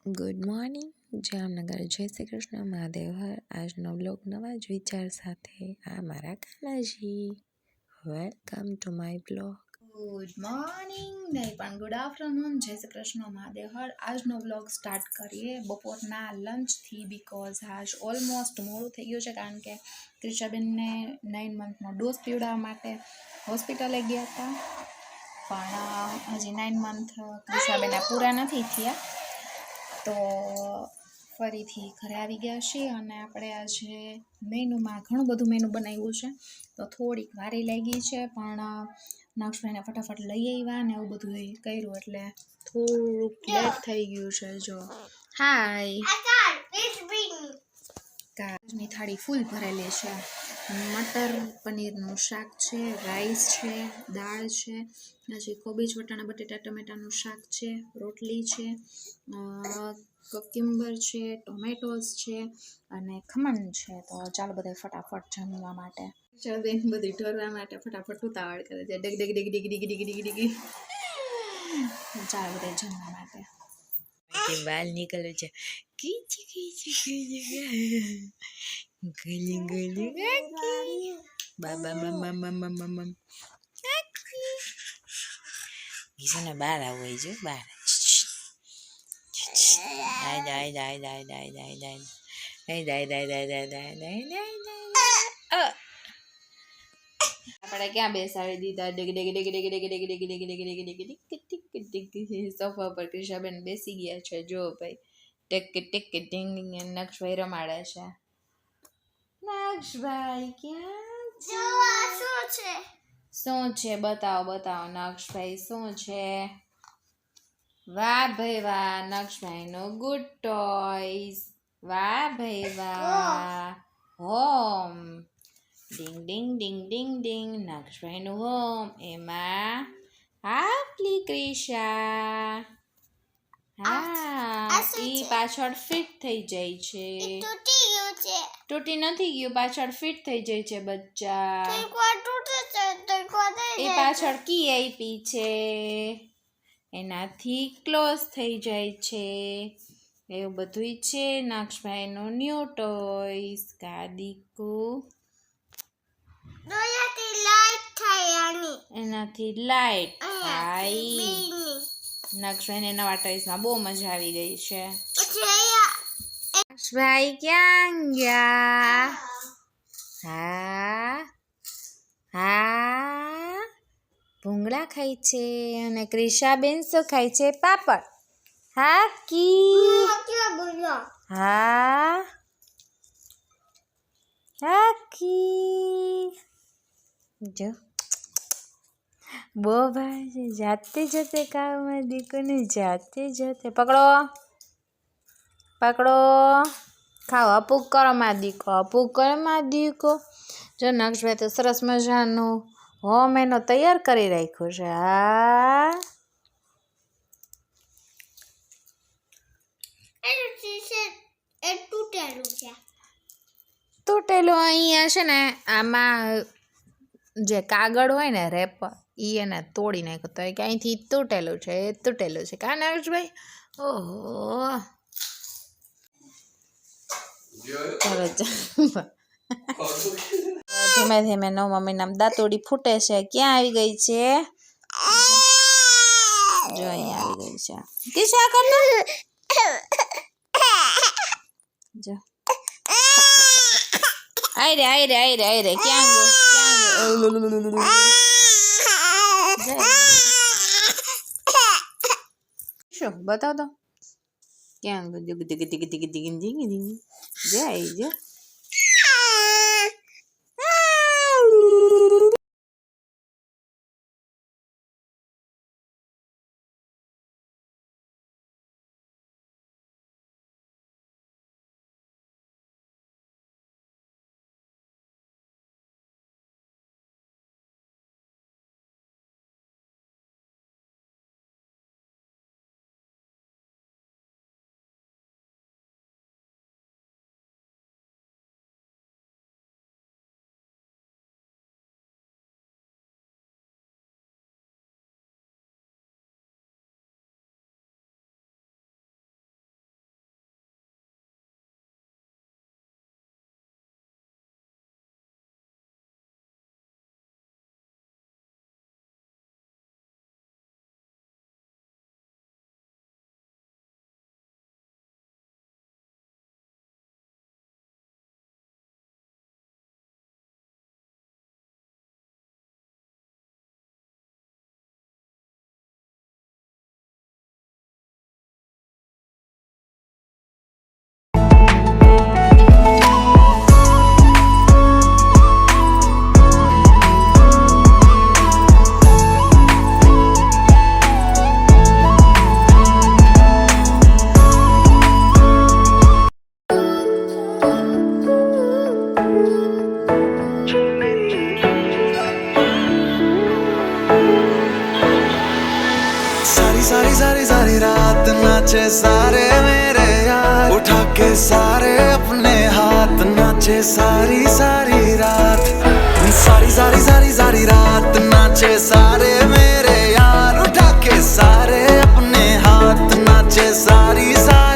Good morning, Jamnagar. જય શ્રી કૃષ્ણ, મહાદેવ હર. આજનો blog નવા જ વિચાર સાથે. આ મારા Kanaji. Welcome to my blog. Good morning નહીં પણ ગુડ આફ્ટરનૂન. જય શ્રી કૃષ્ણ, મહાદેવ હર. આજનો બ્લોગ સ્ટાર્ટ કરીએ બપોરના લંચથી, બીકોઝ આજ ઓલમોસ્ટ મોડું થઈ ગયું છે કારણ કે ક્રિશાબેનને 9 મંથનો ડોઝ પીવડાવવા માટે હોસ્પિટલે ગયા હતા, પણ હજી 9 મંથ ક્રિશાબેનને પૂરા નથી થયા, તો ફરીથી ઘરે આવી ગયા છીએ. અને આપણે આજે મેનુમાં ઘણું બધું મેનુ બનાવ્યું છે, તો થોડીક વારી લાગી છે, પણ નક્ષભાઈને ફટાફટ લઈ આવ્યા ને એવું બધું કર્યું એટલે થોડુંક લેટ થઈ ગયું છે. જો હાય, કાજની થાળી ફૂલ ભરેલી છે. મટર પનીરનું શાક છે, રાઈસ છે, દાળ છે, પછી કોબીજ વટાણા બટેટા ટમેટાનું શાક છે, રોટલી છે, કકિંબર છે, ટોમેટોસ છે અને ખમણ છે. તો ચાલો બધા ફટાફટ જમવા માટે. બેન બધી ઢોરવા માટે ફટાફટ ઉતાવળ કરે છે. ડગ ડગ ડગ ડીગ ડીગ ડીગ ડીગ ડીગ. ચાલો બધા જમવા માટે. કે બાલ નીકળે છે. કીચી કીચી કીચી ગલી ગલી કાકી. બાબા મમ્મા મમ્મા મમ્મા કાકી. ઈસને બહાર આવું હોય છે, બહાર. દાય દાય દાય દાય દાય દાય દાય. દાય દાય દાય દાય દાય દાય દાય દાય. આપણે ક્યાં બેસાડી દીધા? ડગ ડગ ડગ ડગ ડગ ડગ ડગ ડગ ડગ ડગ ટીક ટીક ટીક. સોફા પર ક્રિશાબેન બેસી ગયા છે. જો ભાઈ ટેક ટેક ટિંગ. નક્ષભાઈ રમાડે છે. નક્ષભાઈ ક્યાં છે? શું છે? બતાવો બતાવો નક્ષભાઈ, શું છે? વાહ ભાઈ વાહ, નક્ષભાઈ નો ગુડ ટોયસ. વાહ ભાઈ વાહ. હોમ ડિંગ ડિંગ ડિંગ ડિંગ ડિંગ. નક્ષભાઈ નું હોમ, એમાં આપલી ક્રિશા. હા, ઈ પાછળ ફિટ થઈ જાય છે. તૂટી નથી ગયું, પાછળ ફિટ થઈ જાય છે બચ્ચા. એ પાછળ કી આપી છે, એનાથી ક્લોઝ થઈ જાય છે. એવું બધું છે. નક્ષભાઈ નું ન્યૂ ટોયસ. કાદીકુ એનાથી લાઈટ થાય. નક્ષભાઈને નવા ટોયસમાં બહુ મજા આવી ગઈ છે. નક્ષભાઈ ક્યાં ગયા? હા હા, ભૂંગળા ખાય છે. અને ક્રિશાબેન શું ખાય છે? પાપડ. હા કી. હા હા કી. જો બહુ ભાઈ છે. જાતે જતે કામમાં દીકોને જાતે જતે. પકડો પકડો. ખાઓ, અપૂક કરો માં દીકો, અપૂક કરો માં દીકો. જો નક્ષભાઈ તો સરસ મજાનું હોમ એનો તૈયાર કરી રાખ્યો છે. હા, તૂટેલું અહીંયા છે ને, આમાં જે કાગળ હોય ને રેપર, ઈ એને તોડી નાખ્યું તો કે અહીંથી તૂટેલું છે, તૂટેલું છે. કા નક્ષભાઈ? ઓહો, ધીમે ધીમે 9મા મહિનામાં દાંતોડી ફૂટે છે. ક્યાં આવી ગઈ છે? જો અહીંયા આવી ગઈ છે. કિસ્સા કરતો જો. આયરે આયરે આયરે આયરે. ક્યાં ગયો? ક્યાં ગયો? શું બતાવ તો. ક્યાં ગયો? દિગ દિગ દિગ દિગ દિગ દિગ દિગ. જાય જો. के सारे अपने हाथ, नाचे सारी सारी रात, सारी सारी सारी सारी रात नाचे सारे मेरे यार, उठा के सारे अपने हाथ नाचे सारी सारी